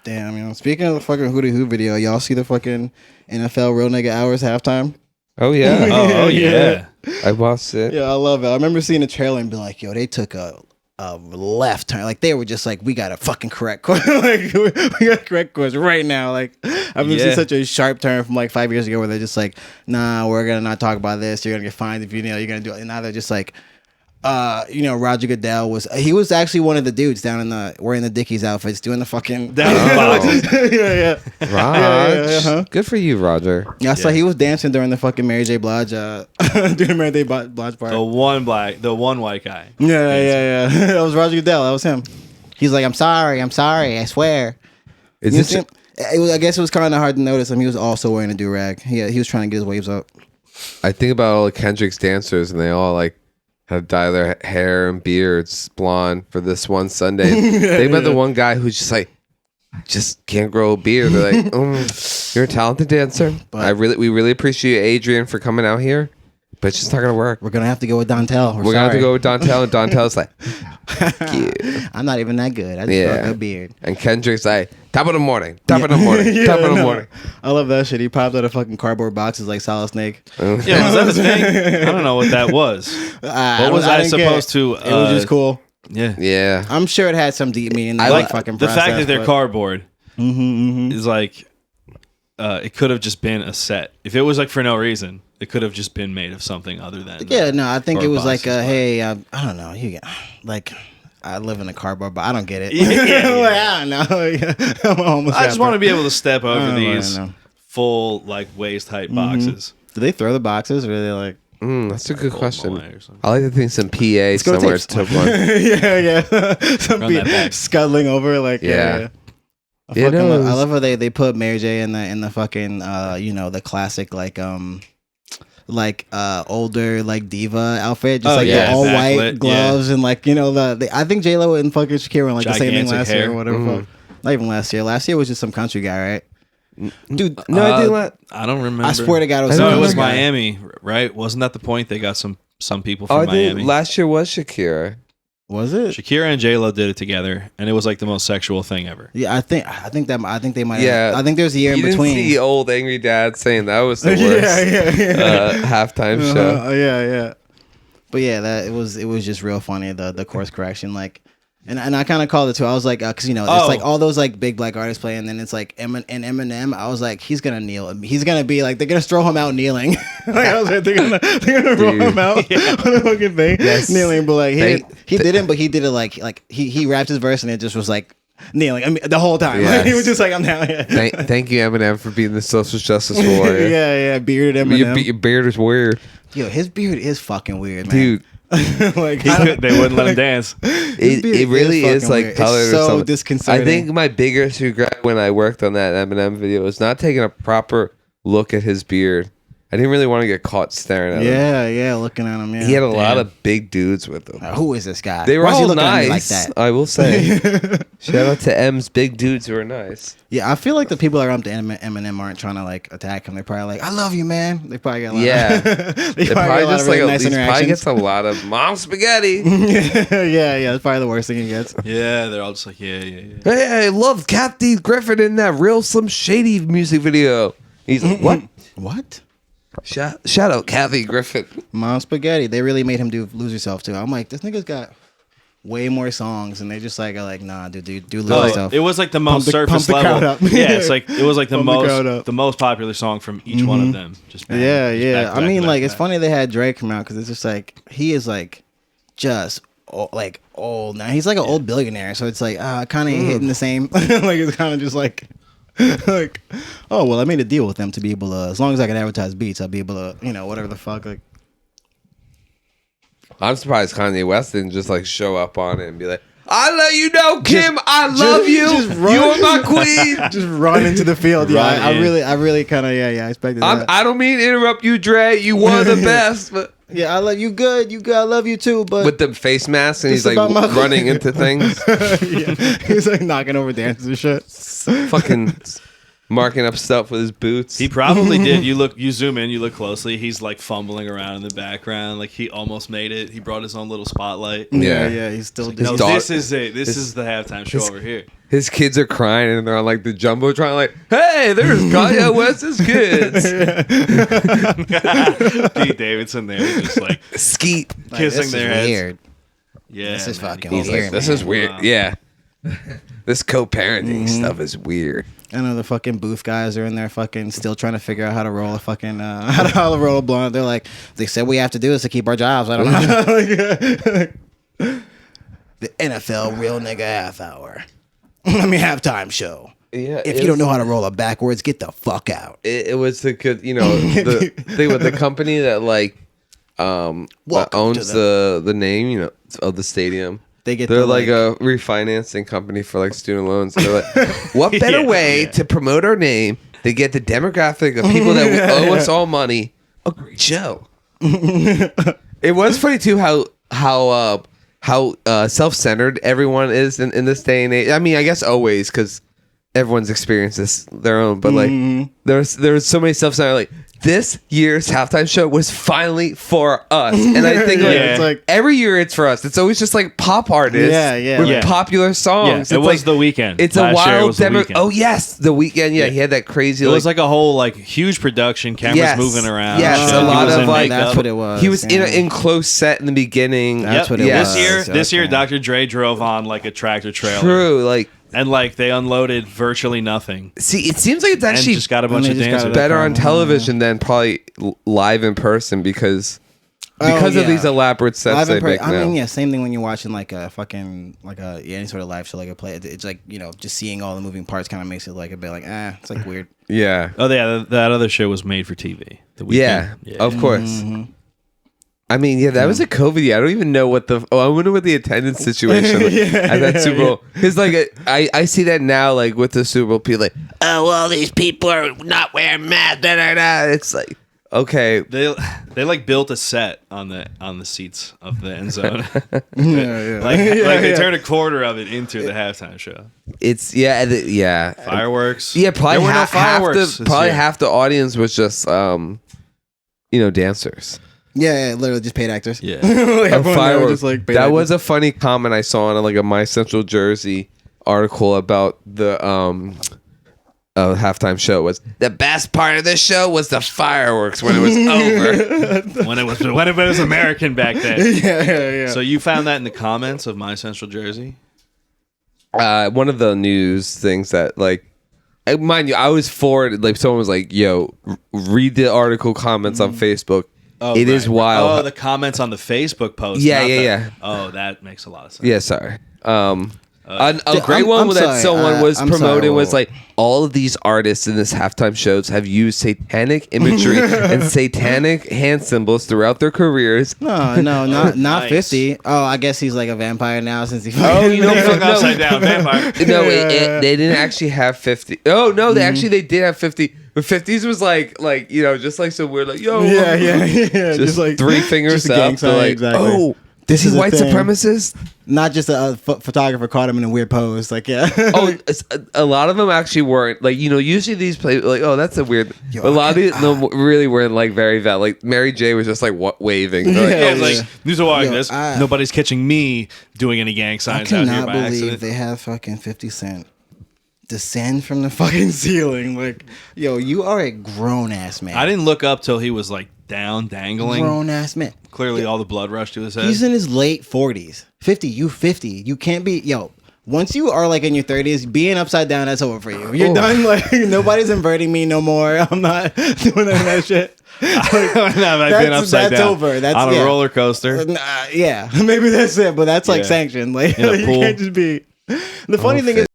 Damn, speaking of the fucking Hootie Who video, y'all see the fucking NFL Real Nigga Hours halftime? Oh yeah. Oh yeah. I watched it. Yeah, I love it. I remember seeing the trailer and being like, yo, they took a left turn. Like, they were just like, we got a fucking correct course. Like, we got a correct course right now. Like, I've never seen such a sharp turn from like 5 years ago where they're just like, nah, we're going to not talk about this. You're going to get fined if you're going to do it. And now they're just like, Roger Goodell he was actually one of the dudes down in the wearing the Dickies outfits doing the fucking yeah. Raj, good for you, Roger. Yeah, I saw he was dancing during the fucking Mary J. Blige during Mary J. Blige part. The one white guy. Yeah. That was Roger Goodell. That was him. He's like, I'm sorry, I swear. Is You this? see him? I guess it was kind of hard to notice him. He was also wearing a do-rag. He was trying to get his waves up. I think about all the Kendrick's dancers, and they all like had to dye their hair and beards blonde for this one Sunday. Think about the one guy who's just like, just can't grow a beard. They're like, you're a talented dancer. But we really appreciate Adrian for coming out here, but it's just not gonna work. we're gonna have to go with Dontel. We're gonna have to go with Dontel, and Dontel's like, yeah. I'm not even that good. I just got a good beard. And Kendrick's like, top of the morning. I love that shit. He popped out of fucking cardboard boxes like Solid Snake. Yeah, was that a thing? I don't know what that was. What was I supposed to? It was just cool. Yeah. I'm sure it had some deep meaning. I like like fucking the process, fact that they're but- cardboard is like, it could have just been a set. If it was like for no reason, it could have just been made of something other than. Yeah, no, I think it was like, boxes, hey, I don't know, you get like. I live in a cardboard, but I don't get it. Yeah. Like, I don't know. I'm a homeless I just rapper. want to be able to step over I these know. full like waist height boxes. Do they throw the boxes, or are they like? That's a good question. Away or something. I like to think some PA go to somewhere tapes. took one. yeah. Some Run that back. scuttling over, like Yeah. I love how they put Mary J in the fucking the classic like older like diva outfit, just the all white backlit, gloves and like I think J-Lo and fucking Shakira were like the same thing Gigantic last hair. year or whatever. Fuck. Not even last year. Last year was just some country guy, right? Dude, No, I think I don't remember. I swear to God, it was I some don't No, it was country guy. Miami, right? Wasn't that the point? They got some people I from think Miami. last year was Shakira. Was it? Shakira and J-Lo did it together, and it was like the most sexual thing ever. Yeah, I think they might. Yeah. I think there's a year You in between. didn't see old angry dad saying that was the worst yeah. halftime show. Yeah. But yeah, that it was just real funny, the course correction, like, and I kind of called it too. I was like, because it's like all those like big black artists play, and then it's like Eminem. I was like, he's gonna kneel. He's gonna be like, they're gonna throw him out kneeling. Like, I was like, they're gonna roll him out on the fucking thing, kneeling. But like he didn't, but he did it like he rapped his verse and it just was like kneeling. I mean, the whole time. Yes. Like, he was just like, I'm down. Thank you, Eminem, for being the social justice warrior. yeah, bearded Eminem. Your beard is weird, Yo, his beard is fucking weird, man. dude. Like, They wouldn't let him dance. It really is fucking like weird. colored It's or so something. disconcerting. I think my biggest regret when I worked on that Eminem video was not taking a proper look at his beard. I didn't really want to get caught staring at him. Yeah, looking at him. Yeah, He had a lot of big dudes with him. Who is this guy? They were Why is he all looking at me nice, like that? I will say. Shout out to M's big dudes who are nice. Yeah, I feel like the people around to Eminem aren't trying to like attack him. They're probably like, "I love you, man." They probably got a lot. Yeah. they They're probably probably get a lot just of like really nice he probably interactions. gets a lot of mom spaghetti. yeah, that's probably the worst thing he gets. Yeah, they're all just like, yeah. Hey, I love Kathy Griffin in that Real Slim Shady music video. He's like, what? What? Shout out Kathy Griffin. Mom Spaghetti. They really made him do Lose Yourself too. I'm like, this nigga's got way more songs, and they just like are like, nah, dude, do Lose Yourself. It was like the most Pump surface the crowd level. up. Yeah, it's like it was like Pump the crowd up. the most popular song from each one of them. Just back Yeah. to I mean, back like, to it's back. funny they had Drake come out because it's just like he is like just like old now. He's like an old billionaire, so it's like kind of hitting the same. Like it's kind of just like like, oh well, I made a deal with them to be able to, as long as I can advertise beats, I'll be able to, whatever the fuck. Like, I'm surprised Kanye West didn't just like show up on it and be like, I let you know, Kim, I love you. You are my queen. just run into the field. Yeah, Run in. I really kind of I expected that. I don't mean to interrupt you, Dre. You were the best, but Yeah, I love you. Good, you good. I love you too. But with the face mask and This he's like about my- running into things. yeah, he's like knocking over dancers and shit. Fucking marking up stuff with his boots. He probably did. You zoom in, you look closely. He's like fumbling around in the background, like he almost made it. He brought his own little spotlight. Yeah. He's still doing. No, dog- this is it. This is the halftime show over here. His kids are crying and they're on like the jumbotron, like, "Hey, there's Kanye West's kids." Pete Davidson there, just like Skeet. kissing their heads. Weird. Yeah, This is man. fucking He's weird. like, "This is weird." Wow. Yeah. This co-parenting stuff is weird. I know the fucking booth guys are in there fucking still trying to figure out how to roll a fucking how to roll a blunt. They're like, they said we have to do this to keep our jobs. I don't know. The NFL real nigga half hour. I mean halftime show. Yeah. If you don't know how to roll it backwards, get the fuck out. It was the good, the thing with the company that like that owns the name, of the stadium. They're like a refinancing company for like student loans. They're like, what better way to promote our name to get the demographic of people that owe us all money? A great show. It was funny too how self-centered everyone is in this day and age. I mean, I guess always because everyone's experiences their own, but like there's so many self-centered like. This year's halftime show was finally for us, and I think it's like every year it's for us. It's always just like pop artists with popular songs. Yeah, it was like, The Weeknd. It's Last a wild demo. Oh yes, The Weeknd. Yeah, he had that crazy. It was like a whole like huge production, cameras moving around. Yes, shit. a lot He was of in like makeup. that's what it was. He was in an enclosed set in the beginning. That's what it was. This year, Okay. Dr. Dre drove on like a tractor trailer. True, like. And like they unloaded virtually nothing. See, it seems like it's And actually just got a bunch of just got dancers. it better on television than probably live in person because of these elaborate sets Live they in make I now. mean, yeah, same thing when you're watching like a fucking any sort of live show, like a play. It's like just seeing all the moving parts kind of makes it like a bit like it's like weird. Yeah. Oh yeah, that other show was made for TV. The Weeknd. Yeah, of course. I mean, yeah, that was a COVID year. I don't even know what I wonder what the attendance situation was at that Super Bowl. Because, like, I see that now, like, with the Super Bowl, people like, oh, well, these people are not wearing masks. Da, da, da. It's like, okay. They like built a set on the seats of the end zone. Yeah. like they turned a quarter of it into the halftime show. It's, yeah. Fireworks. Yeah, probably there were no half fireworks. the this year. half the audience was just, dancers. Yeah, literally just paid actors. Yeah. Like, everyone there Fireworks. just, like, paid That actors. was a funny comment I saw in like a My Central Jersey article about the halftime show. Was the best part of the show was the fireworks when it was over. when it was American back then. yeah. So you found that in the comments of My Central Jersey? One of the news things that like. Mind you, I was forwarded. Like someone was like, "Yo, read the article comments on Facebook. Oh, It is wild." Oh, the comments on the Facebook post. Yeah, not yeah. Oh, that makes a lot of sense. Yeah, sorry. A great I'm one that sorry, someone was I'm sorry, promoting was whoa. like all of these artists in this halftime shows have used satanic imagery and satanic hand symbols throughout their careers. No, not Nice. 50. Oh, I guess he's like a vampire now since he. Oh, He hung upside down vampire. No, they didn't actually have 50. Oh no, they did have 50. But 50s was like just like some weird like yo yeah. just like three fingers just a gang up. They're sign, like exactly. oh. This Is is he a white thing. supremacist? Not just a photographer caught him in a weird pose. Like, yeah. Oh, a lot of them actually weren't. Like, usually these play like, oh, that's a weird. Yo, a lot of them really weren't like very valid. Like Mary J was just like waving. They're like, Yeah, oh, it's like these are why Yo, this. I- Nobody's catching me doing any gang I signs out here cannot by believe accident. they have fucking 50 Cent descend from the fucking ceiling. Like, yo, you are a grown ass man. I didn't look up till he was like down, dangling. Grown ass man. Clearly, all the blood rushed to his head. He's in his late 40s. 50, you 50. You can't be, once you are like in your 30s, being upside down, that's over for you. You're done. Like, nobody's inverting me no more. I'm not doing any of that shit. I've been upside that's down over. That's on a yeah. roller coaster. Yeah, maybe that's it, but that's like Yeah. sanctioned. Like, In a you pool. can't just be. The funny thing is,